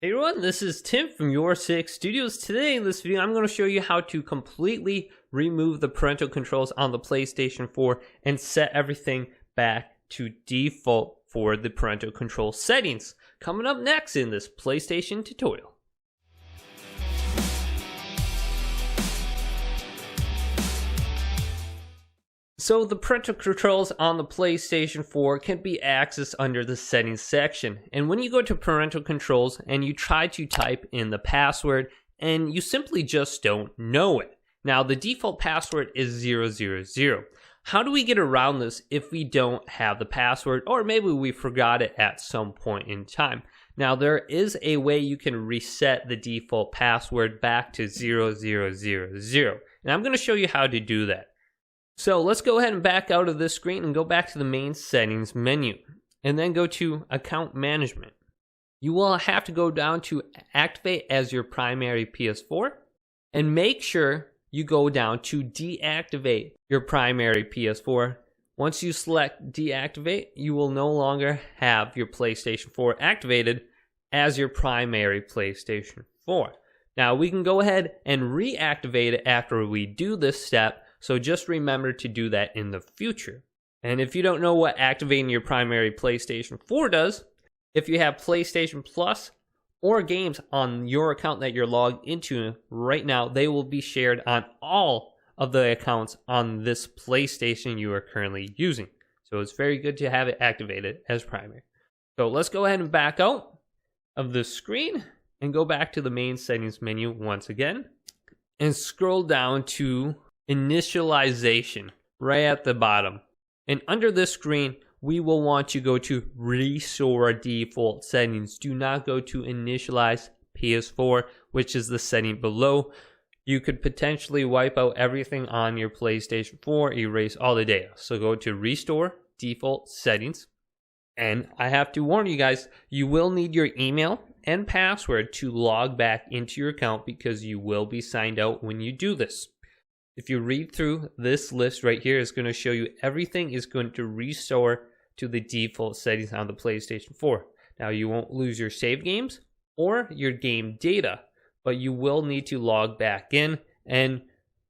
Hey everyone, this is Tim from YourSixStudios. Today in this video, I'm going to show you how to completely remove the parental controls on the PlayStation 4 and set everything back to default for the parental control settings. Coming up next in this PlayStation tutorial. So the parental controls on the PlayStation 4 can be accessed under the settings section. And when you go to parental controls and you try to type in the password and you simply just don't know it. Now the default password is 000. How do we get around this if we don't have the password, or maybe we forgot it at some point in time? Now there is a way you can reset the default password back to 0000. And I'm going to show you how to do that. So let's go ahead and back out of this screen and go back to the main settings menu and then go to account management. You will have to go down to activate as your primary PS4 and make sure you go down to deactivate your primary PS4. Once you select deactivate, you will no longer have your PlayStation 4 activated as your primary PlayStation 4. Now we can go ahead and reactivate it after we do this step. So just remember to do that in the future. And if you don't know what activating your primary PlayStation 4 does, if you have PlayStation Plus or games on your account that you're logged into right now, they will be shared on all of the accounts on this PlayStation you are currently using. So it's very good to have it activated as primary. So let's go ahead and back out of the screen and go back to the main settings menu once again and scroll down to Initialization right at the bottom. And under this screen, we will want to go to Restore Default Settings. Do not go to Initialize PS4, which is the setting below. You could potentially wipe out everything on your PlayStation 4, erase all the data. So go to Restore Default Settings. And I have to warn you guys, you will need your email and password to log back into your account because you will be signed out when you do this. If you read through this list right here, it's going to show you everything is going to restore to the default settings on the PlayStation 4. Now you won't lose your save games or your game data, but you will need to log back in and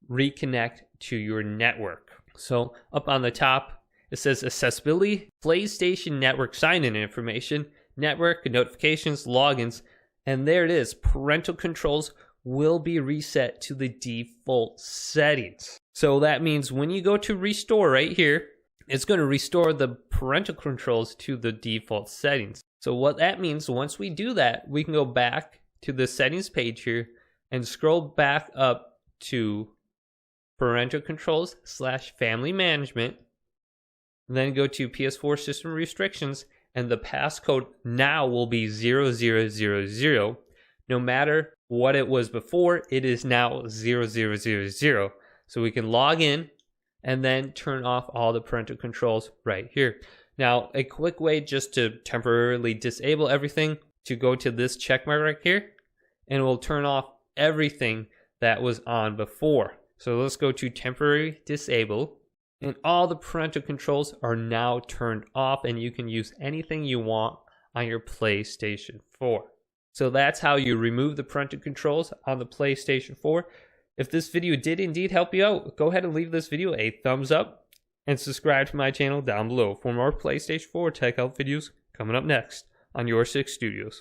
reconnect to your network. So up on the top, it says accessibility, PlayStation network sign-in information, network notifications, logins, and there it is, parental controls will be reset to the default settings. So that means when you go to restore right here, it's going to restore the parental controls to the default settings. So what that means, once we do that, we can go back to the settings page here and scroll back up to parental controls / family management, and then go to PS4 system restrictions, and the passcode now will be 0000. No matter what it was before, it is now 0000. So we can log in and then turn off all the parental controls right here. Now, a quick way just to temporarily disable everything, to go to this check mark right here, and we'll turn off everything that was on before. So let's go to temporary disable, and all the parental controls are now turned off, and you can use anything you want on your PlayStation 4. So that's how you remove the parental controls on the PlayStation 4. If this video did indeed help you out, go ahead and leave this video a thumbs up and subscribe to my channel down below for more PlayStation 4 tech help videos coming up next on YourSixStudios.